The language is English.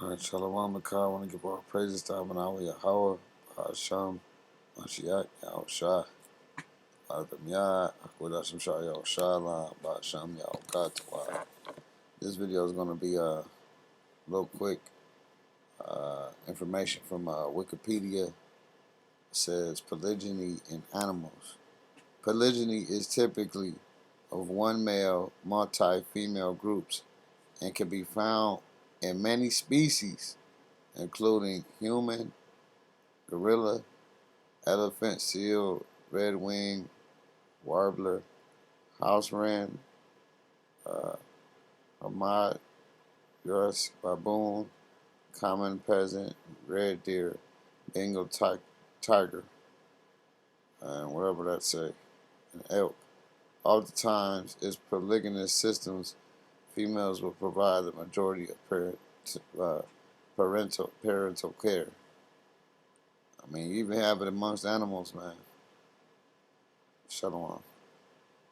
Alright, Shalom Makar. I want to give all praises to Abanawa Yahweh, Hashem, Mashiach, Yahushua, Adamiyah, Akwada Shem Shah Yahushua, Ba'ashem Yahukat. This video is going to be a little quick information from Wikipedia. It says polygyny in animals. Polygyny is typically of one male, multi-female groups and can be found in many species, including human, gorilla, elephant, seal, red-winged, warbler, house wren, hamadryas, baboon, common pheasant, red deer, Bengal tiger, and whatever that say, and elk. Oftentimes, in polygynous systems, females will provide the majority of parental care. I mean, you even have it amongst animals, man. Shalom.